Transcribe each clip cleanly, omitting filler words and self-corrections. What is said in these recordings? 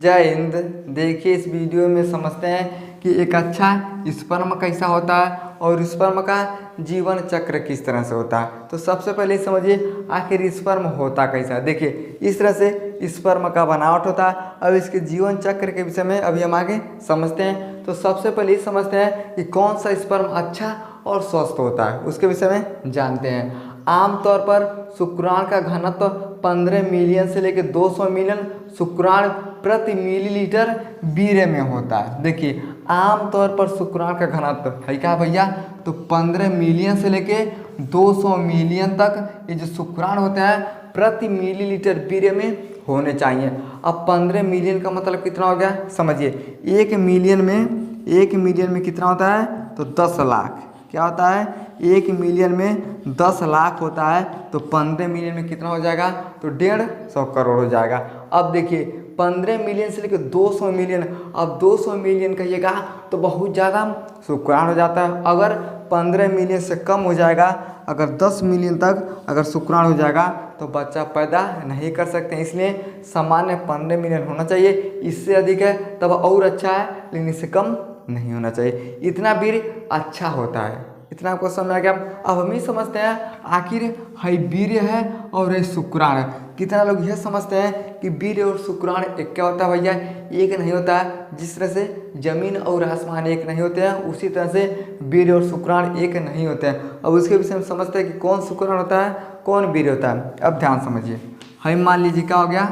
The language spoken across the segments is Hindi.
जय हिंद। देखिए इस वीडियो में समझते हैं कि एक अच्छा स्पर्म कैसा होता है और स्पर्म का जीवन चक्र किस तरह से होता है। तो सबसे पहले समझिए आखिर स्पर्म होता कैसा है। देखिए इस तरह से स्पर्म का बनावट होता है। अब इसके जीवन चक्र के विषय में अभी हम आगे समझते हैं। तो सबसे पहले समझते हैं कि कौन सा स्पर्म अच्छा और स्वस्थ होता है, उसके विषय में जानते हैं। आमतौर पर शुक्राणु का घनत्व 15 मिलियन से लेकर 200 मिलियन शुक्राणु प्रति मिलीलीटर वीर्य में होता है। देखिए आमतौर पर शुक्राणु का घनत्व है क्या भैया, तो 15 मिलियन से लेकर 200 मिलियन तक ये जो शुक्राणु होता है प्रति मिलीलीटर वीर्य में होने चाहिए। अब 15 मिलियन का मतलब कितना हो गया समझिए। 1 मिलियन में कितना होता है, तो 10 लाख। क्या होता है, 1 मिलियन में 10 लाख होता है। तो 15 मिलियन में कितना हो जाएगा, तो 150 करोड़ हो जाएगा। अब देखिए 15 मिलियन से लेकर 200 मिलियन, अब 200 मिलियन कहिएगा तो बहुत ज़्यादा शुक्राणु हो जाता है। अगर 15 मिलियन से कम हो जाएगा, अगर 10 मिलियन तक अगर शुक्राणु हो जाएगा तो बच्चा पैदा नहीं कर सकते। इसलिए सामान्य 15 मिलियन होना चाहिए। इससे अधिक है तब और अच्छा है, लेकिन इससे कम नहीं होना चाहिए। इतना वीर्य अच्छा होता है। इतना आपको समझ आ गया। अब हम ही समझते हैं आखिर है वीर्य है और है शुक्राणु है। कितना लोग यह समझते हैं कि वीर्य और शुक्राणु एक क्या होता है भैया, एक नहीं होता है। जिस तरह से जमीन और आसमान एक नहीं होते हैं, उसी तरह से वीर्य और शुक्राणु एक नहीं होते हैं। अब उसके विषय में समझते हैं कि कौन शुक्राणु होता है, कौन वीर्य होता है। अब ध्यान समझिए, हम मान लीजिए क्या हो गया,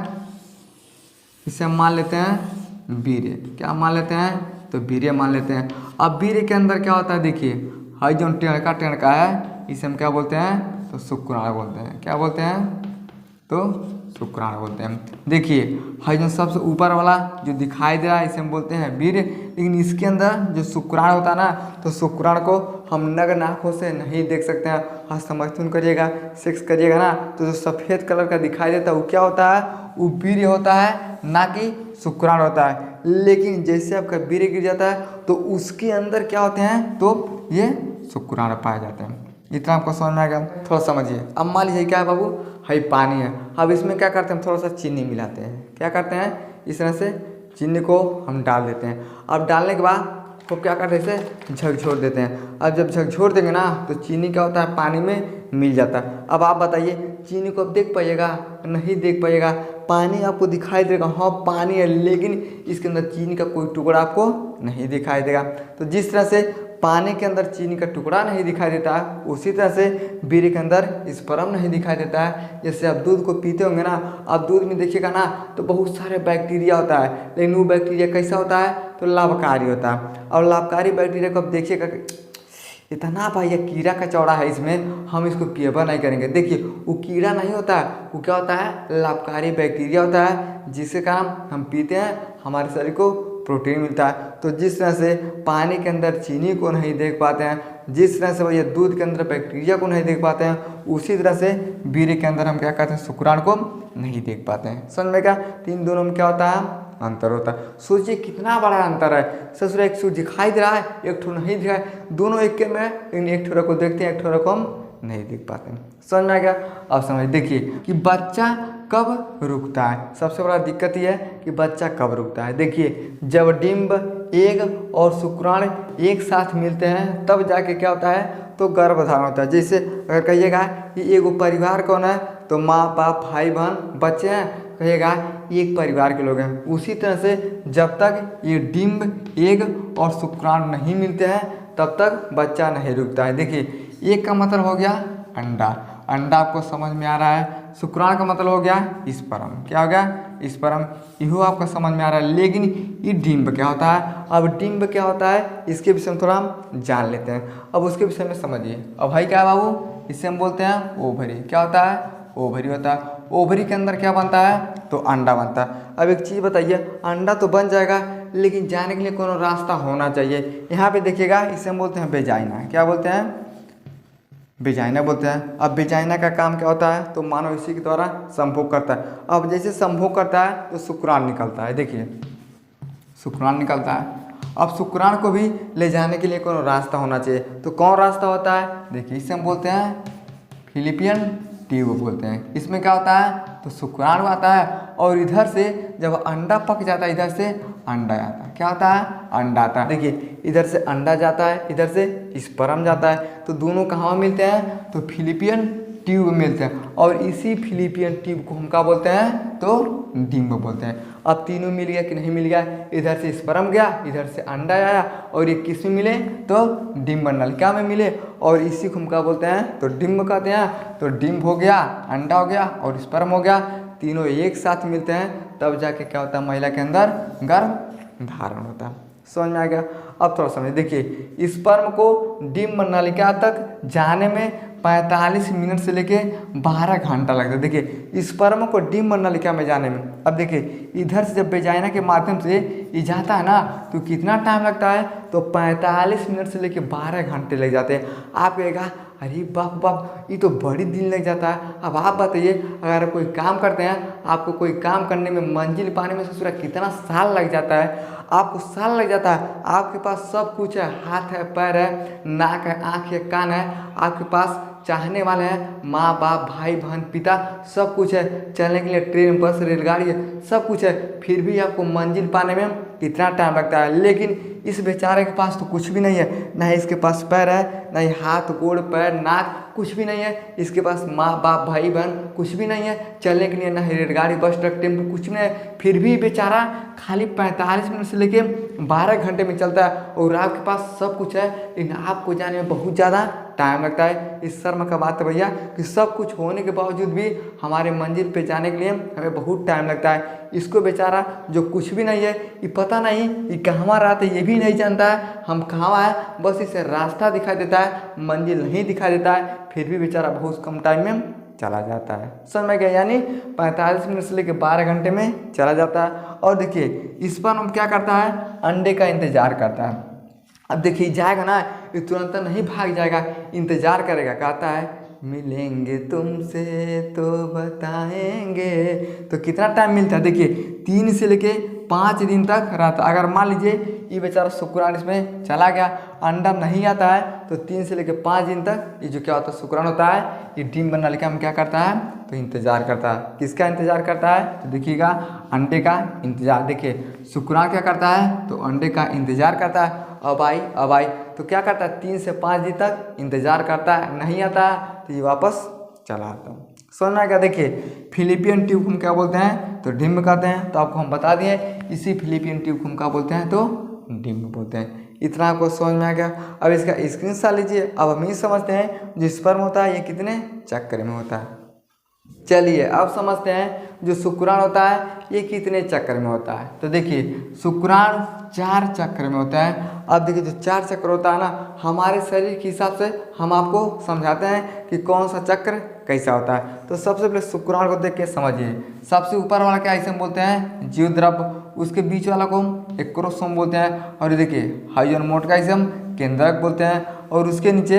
इसे हम मान लेते हैं वीर्य। क्या मान लेते हैं, तो वीर्य मान लेते हैं। अब वीर्य के अंदर क्या होता है, देखिए हाई जो टेढ़का है इसे हम क्या बोलते हैं, तो शुक्राणु बोलते हैं। क्या बोलते हैं, तो शुक्राणु बोलते हैं। देखिए हाई जो सबसे ऊपर वाला जो दिखाई दे रहा है इसे हम बोलते हैं वीर्य। लेकिन इसके अंदर जो शुक्राणु होता है ना, तो शुक्राणु को हम नग्न आँखों से नहीं देख सकते हैं। हस्तमैथुन करिएगा, सेक्स करिएगा ना, तो जो सफ़ेद कलर का दिखाई देता है वो क्या होता है, वो वीर्य होता है, ना कि शुक्राणु होता है। लेकिन जैसे आपका वीर्य गिर जाता है तो उसके अंदर क्या होते हैं, तो ये शुक्राणु पाए जाते हैं। इतना आपको समझ में आ गया। थोड़ा समझिए। अब मान लीजिए क्या है बाबू, है पानी है। अब इसमें क्या करते हैं, थोड़ा सा चीनी मिलाते हैं। क्या करते हैं, इस तरह से चीनी को हम डाल देते हैं। अब डालने के बाद तो क्या करते हैं, इसे झकझोर देते हैं। अब जब झकझोर देंगे ना, तो चीनी क्या होता है, पानी में मिल जाता है। अब आप बताइए चीनी को आप देख पाइएगा, नहीं देख पाइएगा। पानी आपको दिखाई देगा, हाँ पानी है, लेकिन इसके अंदर चीनी का कोई टुकड़ा आपको नहीं दिखाई देगा। तो जिस तरह से पानी के अंदर चीनी का टुकड़ा नहीं दिखाई देता है, उसी तरह से वीर्य के अंदर स्पर्म नहीं दिखाई देता है। जैसे आप दूध को पीते होंगे ना, आप दूध में देखिएगा ना तो बहुत सारे बैक्टीरिया होता है, लेकिन वो बैक्टीरिया कैसा होता है, तो लाभकारी होता है। और लाभकारी बैक्टीरिया को आप देखिएगा इतना भैया कीड़ा का चौड़ा है इसमें, हम इसको पीएबा नहीं करेंगे। देखिए वो कीड़ा नहीं होता है, वो क्या होता है, लाभकारी बैक्टीरिया होता है, जिसके कारण हम पीते हैं, हमारे शरीर को प्रोटीन मिलता है। तो जिस तरह से पानी के अंदर चीनी को नहीं देख पाते हैं, जिस तरह से भैया दूध के अंदर बैक्टीरिया को नहीं देख पाते हैं, उसी तरह से वीर्य के अंदर हम क्या करते हैं, शुक्राणु को नहीं देख पाते हैं। समझ में क्या, तीन दोनों में क्या होता है, अंतर होता है। सोचिए कितना बड़ा अंतर है। ससुर एक सूर्य दिखाई दे रहा है, एक ठो नहीं दिखाई, दोनों एक के में, लेकिन एक ठोरा को देखते हैं, एक ठोरा को हम नहीं देख पाते हैं। समझ में आ गया। अब समझ देखिए कि बच्चा कब रुकता है। सबसे बड़ा दिक्कत यह है कि बच्चा कब रुकता है। देखिए जब डिंब, एग और शुक्राणु एक साथ मिलते हैं तब जाके क्या होता है, तो गर्भधारण होता है। जैसे अगर कहिएगा कि एगो परिवार कौन है, तो माँ बाप भाई बहन बच्चे हैं, कहिएगा एक परिवार के लोग हैं। उसी तरह से जब तक ये डिंब, एग और शुक्राणु नहीं मिलते हैं तब तक बच्चा नहीं रुकता है। देखिए एक का मतलब हो गया अंडा, अंडा आपको समझ में आ रहा है। शुक्राणु का मतलब हो गया स्पर्म। क्या हो गया, स्पर्म। इहो आपको समझ में आ रहा है। लेकिन ये डिंब क्या होता है, अब डिंब क्या होता है इसके विषय में थोड़ा हम जान लेते हैं। अब उसके विषय में समझिए। अब भाई क्या है बाबू, इसे हम बोलते हैं ओवरी। क्या होता है, ओवरी होता है। ओवरी के अंदर क्या बनता है, तो अंडा बनता है। अब एक चीज़ बताइए, अंडा तो बन जाएगा, लेकिन जाने के लिए कोनो रास्ता होना चाहिए। यहाँ पे देखिएगा, इसे हम बोलते हैं वेजाइना। क्या बोलते हैं, वेजाइना बोलते हैं। अब वेजाइना का काम क्या होता है, तो मानव इसी के द्वारा संभोग करता है। अब जैसे संभोग करता है तो शुक्राणु निकलता है। देखिए शुक्राणु निकलता है। अब शुक्राणु को भी ले जाने के लिए कोनो रास्ता होना चाहिए। तो कौन रास्ता होता है, देखिए इसे हम बोलते हैं फिलिपियन ट्यूब बोलते हैं। इसमें क्या होता है, तो शुक्राणु आता है, और इधर से जब अंडा पक जाता है इधर से अंडा आता है। क्या आता है? अंडा आता है। देखिए इधर से अंडा जाता है, इधर से स्पर्म जाता है, तो दोनों कहाँ मिलते हैं? तो फिलिपियन ट्यूब मिलते हैं, और इसी फिलिपियन ट्यूब को हम क्या बोलते हैं? तो डिम्ब बोलते हैं। अब तीनों मिल गया कि नहीं मिल गया? इधर से स्पर्म गया, इधर से अंडा आया, और ये किस में मिले? तो डिम्ब नलिका में मिले, और इसी को हम क्या बोलते हैं? तो डिम्ब कहते हैं। तो डिम्ब हो गया, अंडा हो गया और स्पर्म हो गया, तीनों एक साथ मिलते हैं, तब जाके क्या होता है? महिला के अंदर गर्भ धारण होता है। समझ में आ गया? अब थोड़ा समझ, देखिए स्पर्म को डिम्ब नलिका तक जाने में 45 मिनट से लेके 12 घंटा लगता है। देखिए स्पर्म को डिम्ब नलिका में जाने में, अब देखिए इधर से जब वेजाइना के माध्यम से ये जाता है ना, तो कितना टाइम लगता है? तो 45 मिनट से लेके 12 घंटे लग जाते हैं। आप कहेगा अरे बाप बाप, ये तो बड़ी दिन लग जाता है। अब आप बताइए, अगर कोई काम करते हैं, आपको कोई काम करने में मंजिल पाने में ससुरा कितना साल लग जाता है? आपको साल लग जाता है। आपके पास सब कुछ है, हाथ है, पैर है, नाक है, आँख है, कान है, आपके पास चाहने वाले हैं, माँ बाप, भाई बहन, पिता, सब कुछ है, चलने के लिए ट्रेन, बस, रेलगाड़ी है, सब कुछ है, फिर भी आपको मंजिल पाने में कितना टाइम लगता है? लेकिन इस बेचारे के पास तो कुछ भी नहीं है, ना इसके पास पैर है, ना ही हाथ, गोड़, पैर, नाक, कुछ भी नहीं है। इसके पास माँ बाप, भाई बहन कुछ भी नहीं है, चलने के लिए ना ही रेलगाड़ी, बस, ट्रक, टेम्पो कुछ भी नहीं है, फिर भी बेचारा खाली 45 मिनट से लेके 12 घंटे में चलता है, और आपके पास सब कुछ है, लेकिन आपको जाने में बहुत ज़्यादा टाइम लगता है। इस शर्म का बात है भैया कि सब कुछ होने के बावजूद भी हमारे मंजिल पे जाने के लिए हमें बहुत टाइम लगता है। इसको बेचारा जो कुछ भी नहीं है, ये पता नहीं ये कहाँ रहता है, ये भी नहीं जानता है हम कहाँ आए, बस इसे रास्ता दिखाई देता है, मंजिल नहीं दिखाई देता है, फिर भी बेचारा बहुत कम टाइम में चला जाता है। समझ में गया? यानी 45 मिनट से लेकर 12 घंटे में चला जाता है। और देखिए इस पर हम क्या करता है? अंडे का इंतजार करता है। अब देखिए जाएगा ना, ये तुरंत नहीं भाग जाएगा, इंतजार करेगा, कहता है मिलेंगे तुमसे तो बताएंगे। तो कितना टाइम मिलता है? देखिए 3 से लेके 5 दिन तक रहता। अगर मान लीजिए ये बेचारा शुक्राणु इसमें चला गया, अंडा नहीं आता है, तो 3 से लेके 5 दिन तक ये जो क्या होता है? शुक्राणु होता है, ये डिम्ब नलिका में क्या करता है? तो इंतजार करता है। किसका इंतजार करता है? तो देखिएगा अंडे का इंतजार। देखिए शुक्राणु क्या करता है? तो अंडे का इंतजार करता है, अब आई अब आई, तो क्या करता है? 3 से 5 दिन तक इंतजार करता है, नहीं आता है तो ये वापस चला आता है। सुनना क्या? देखिए फिलिपियन ट्यूब को हम क्या बोलते हैं? तो डिम्ब कहते हैं। तो आपको हम बता दिए, इसी फिलिपियन ट्यूब को हम क्या बोलते हैं? तो डिम्ब बोलते हैं। इतना आपको समझ में आ गया? अब इसका स्क्रीनशॉट लीजिए। अब हम ये समझते हैं जो स्पर्म होता है ये कितने चक्र में होता है। चलिए अब समझते हैं जो शुक्राणु होता है ये कितने चक्र में होता है। तो देखिए शुक्राणु 4 चक्र में होता है। अब देखिए जो 4 चक्र होता है ना, हमारे शरीर के हिसाब से हम आपको समझाते हैं कि कौन सा चक्र कैसा होता है। तो सबसे पहले शुक्राणु को देख के समझिए। सबसे ऊपर वाला क्या इसे हम बोलते हैं? जीव द्रव्य। उसके बीच वाला को हम एक्रोसोम बोलते हैं, और देखिए हाइजन मोड का इसे हम केंद्रक बोलते हैं, और उसके नीचे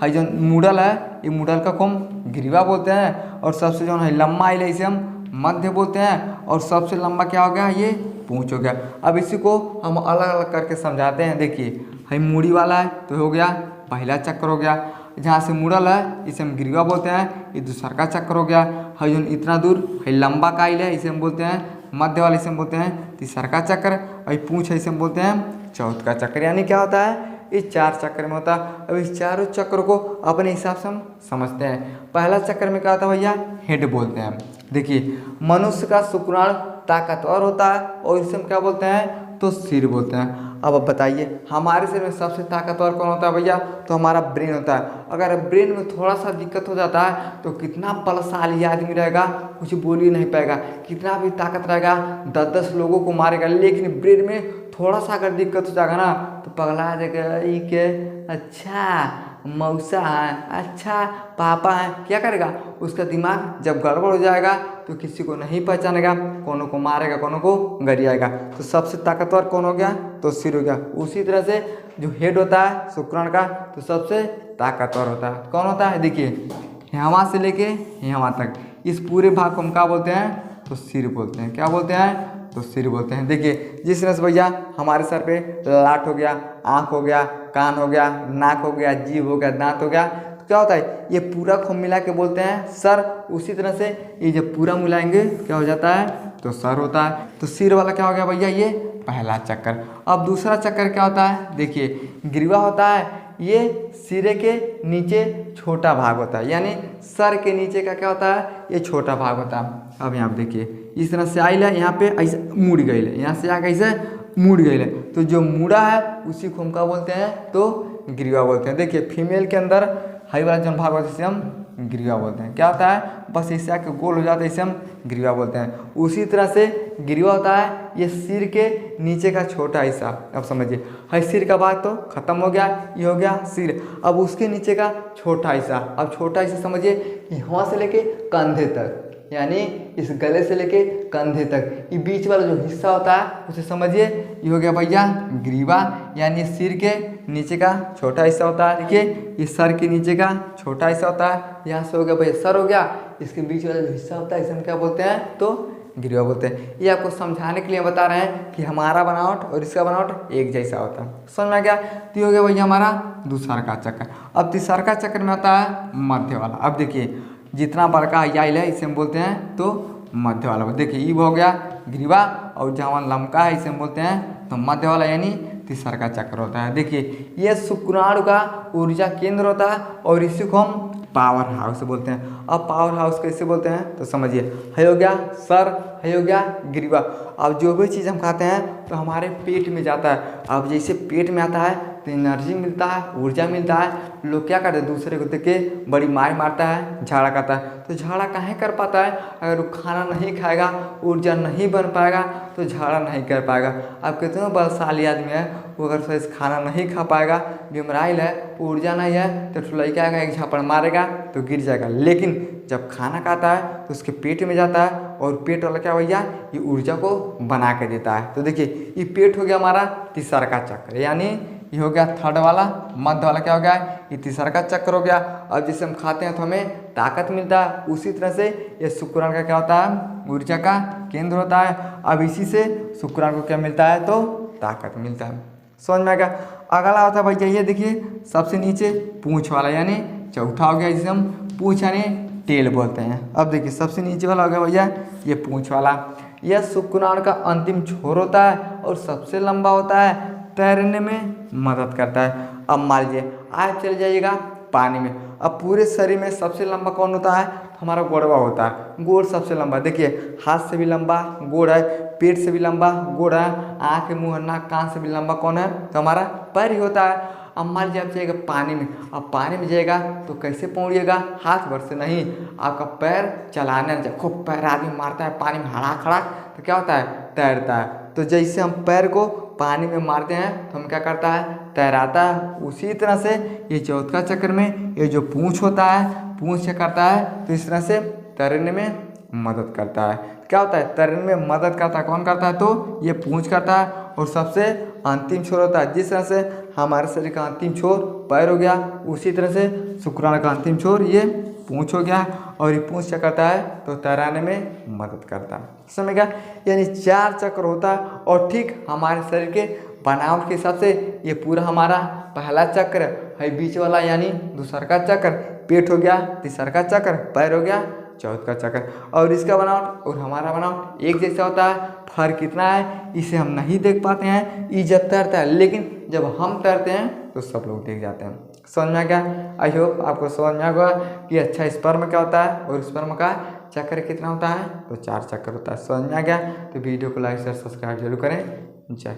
हाइजन मूडल है, ये मूडल का को हम ग्रीवा बोलते हैं, और सबसे जो है लम्बा आइल इसे हम मध्य बोलते हैं, और सबसे लंबा क्या हो गया? ये पूंछ हो गया। अब इसी को हम अलग अलग करके समझाते हैं। देखिए हाई मूड़ी वाला है तो हो गया पहला चक्र हो गया, जहाँ से मुड़ल है इसे हम ग्रीवा बोलते हैं, ये दूसरा का चक्र हो गया। है जो इतना दूर है लंबा काइल है इसे हम बोलते हैं मध्य वाले, इसे हम बोलते हैं तीसरा का चक्र, और पूंछ है इसे हम बोलते हैं चौथ का चक्र। यानी क्या होता है? इस 4 चक्र में होता है। अब इस चारों चक्र को अपने हिसाब से हम समझते हैं। पहला चक्र में क्या होता है भैया? हेड बोलते हैं। देखिए मनुष्य का शुक्राणु ताकतवर होता है, और इसे हम क्या बोलते हैं? तो सिर बोलते हैं। अब बताइए हमारे शरीर में सबसे ताकतवर कौन होता है भैया? तो हमारा ब्रेन होता है। अगर ब्रेन में थोड़ा सा दिक्कत हो जाता है तो कितना बलशाली आदमी रहेगा, कुछ बोल ही नहीं पाएगा, कितना भी ताकत रहेगा 10-10 लोगों को मारेगा। लेकिन ब्रेन में थोड़ा सा अगर दिक्कत हो जाएगा ना तो पगला जाएगा, ये के अच्छा मौसा है, अच्छा पापा है, क्या करेगा? उसका दिमाग जब गड़बड़ हो जाएगा तो किसी को नहीं पहचानेगा, कोनो को मारेगा, कोनो को गरियाएगा। तो सबसे ताकतवर कौन हो गया? तो सिर हो गया। उसी तरह से जो हेड होता है शुक्राणु का तो सबसे ताकतवर होता है। कौन होता है? देखिए यहाँ से लेके यहाँ तक इस पूरे भाग को हम क्या बोलते हैं? तो सिर बोलते हैं। क्या बोलते हैं? तो सिर बोलते हैं। देखिए जिस तरह से भैया हमारे सर पे लाट हो गया, आँख हो गया, कान हो गया, नाक हो गया, जीभ हो गया, दांत हो गया, तो क्या होता है, ये पूरा को मिला के बोलते हैं सर। उसी तरह से ये जब पूरा मिलाएंगे क्या हो जाता है, तो सर होता है। तो सिर वाला क्या हो गया भैया, ये पहला चक्कर। अब दूसरा चक्कर क्या होता है, देखिए ग्रीवा होता है, ये सिरे के नीचे छोटा भाग होता है, यानी सर के नीचे का क्या होता है, ये छोटा भाग होता है। अब यहाँ पे देखिए इस तरह से आइल है, यहाँ पे ऐसे मुड़ गई है, यहाँ से आके ऐसे मुड़ गई है, तो जो मुड़ा है उसी को हम क्या बोलते हैं, तो ग्रीवा बोलते हैं। देखिए फीमेल के अंदर हाई वाला जो भाग होता है इसे हम ग्रीवा बोलते हैं। क्या होता है, बस इससे आके गोल हो जाता है, इसे हम ग्रीवा बोलते हैं। उसी तरह से ग्रीवा होता है ये सिर के नीचे का छोटा हिस्सा। अब समझिए, है सिर का भाग तो खत्म हो गया, ये हो गया सिर। अब उसके नीचे का छोटा हिस्सा, अब छोटा हिस्सा समझिए यहाँ से लेके कंधे तक, यानी इस गले से लेके कंधे तक, ये बीच वाला जो हिस्सा होता है उसे समझिए ये हो गया भैया ग्रीवा, यानी सिर के नीचे का छोटा हिस्सा होता है। देखिए ये सर के नीचे का छोटा हिस्सा होता है, यहाँ से हो गया भैया सर हो गया, इसके बीच वाला जो हिस्सा होता है इसे हम क्या बोलते हैं, तो ग्रीवा बोलते हैं। ये आपको समझाने के लिए बता रहे हैं कि हमारा बनावट और इसका बनावट एक जैसा होता है। समझ में आ गया। तो ये हो गया भैया हमारा दूसरा का चक्कर। अब तीसरा का चक्कर में आता है मध्य वाला। अब देखिए जितना बड़का आइल है इसे हम बोलते हैं तो मध्य वाला। देखिए ये हो गया ग्रीवा, और जहाँ लमका है इसे हम बोलते हैं तो मध्य वाला, यानी तीसरा का चक्र होता है। देखिए ये शुक्राणु का ऊर्जा केंद्र होता है और इसी को हम पावर हाउस बोलते हैं। अब पावर हाउस कैसे बोलते हैं, तो समझिए है हो गया सर, है हो गया ग्रीवा। अब जो भी चीज़ हम खाते हैं तो हमारे पेट में जाता है। अब जैसे पेट में आता है तो एनर्जी मिलता है, ऊर्जा मिलता है। लोग क्या करते हैं, दूसरे को देख के बड़ी मार मारता है, झाड़ा करता है। तो झाड़ा काहे कर पाता है, अगर वो खाना नहीं खाएगा, ऊर्जा नहीं बन पाएगा तो झाड़ा नहीं कर पाएगा। अब कितने बलशाली आदमी है, वो अगर सही से खाना नहीं खा पाएगा, बीमाराइल है, ऊर्जा नहीं है, तो लड़का आएगा एक झापड़ मारेगा तो गिर जाएगा। लेकिन जब खाना खाता है तो उसके पेट में जाता है, और पेट वाला क्या भैया, ये ऊर्जा को बना के देता है। तो देखिए ये पेट हो गया हमारा तीसरा का चक्र, यानी ये हो गया थर्ड वाला। मध्य वाला क्या हो गया, ये तीसरा का चक्र हो गया। अब जैसे हम खाते हैं तो हमें ताकत मिलता है, उसी तरह से ये शुक्राणु का क्या होता है, ऊर्जा का केंद्र होता है। अब इसी से शुक्राणु को क्या मिलता है, तो ताकत मिलता है। समझ में आ गया। अगला होता है भैया ये देखिए सबसे नीचे पूंछ वाला, यानी चौथा हो गया, जिसे हम पूंछ यानी टेल बोलते हैं। अब देखिए सबसे नीचे वाला हो गया भैया ये पूंछ वाला। यह शुक्राणु का अंतिम छोर होता है और सबसे लंबा होता है, तैरने में मदद करता है। अब मान लीजिए आप चले जाइएगा पानी में, अब पूरे शरीर में सबसे लंबा कौन होता है, तो हमारा गोड़वा होता है। गोड़ सबसे लंबा, देखिए हाथ से भी लंबा गोड़ है, पेट से भी लंबा गोड़ है, आँख मुँह नाक कान से भी लंबा कौन है, तो हमारा पैर ही होता है। अब मान लीजिए आप जाइएगा पानी में, अब पानी में जाइएगा तो कैसे पहुँचिएगा, हाथ भर से नहीं, आपका पैर चलाने जब खूब पैर आदमी मारता है पानी में हड़ा खड़ा, तो क्या होता है, तैरता है। तो जैसे हम पैर को पानी में मारते हैं तो हम क्या करता है, तैराता है। उसी तरह से ये चौथा चक्र में ये जो पूंछ होता है, पूंछ क्या करता है, तो इस तरह से तैरने में मदद करता है। क्या होता है, तैरने में मदद करता है, कौन करता है, तो ये पूंछ करता है। और सबसे अंतिम छोर होता है, जिस तरह से हमारे शरीर का अंतिम छोर पैर हो गया, उसी तरह से शुक्राणु का अंतिम छोर ये पूंछ हो गया। और ये पूंछ क्या करता है, तो तैराने में मदद करता है। समझ गया। यानी 4 चक्र होता है, और ठीक हमारे शरीर के बनावट के हिसाब से ये पूरा हमारा पहला चक्र है, बीच वाला यानी दूसरा का चक्र, पेट हो गया, तीसरा का चक्र पैर हो गया, चौथा का चक्र। और इसका बनावट और हमारा बनावट एक जैसा होता है। फर्क कितना है इसे हम नहीं देख पाते हैं, ये जब तैरता है, लेकिन जब हम तैरते हैं तो सब लोग देख जाते हैं। समझ में आ गया। आई होप आपको समझ में आ गया कि अच्छा स्पर्म क्या होता है और स्पर्म का चक्र कितना होता है, तो 4 चक्र होता है। समझ में आ गया। तो वीडियो को लाइक शेयर सब्सक्राइब जरूर करें। जय।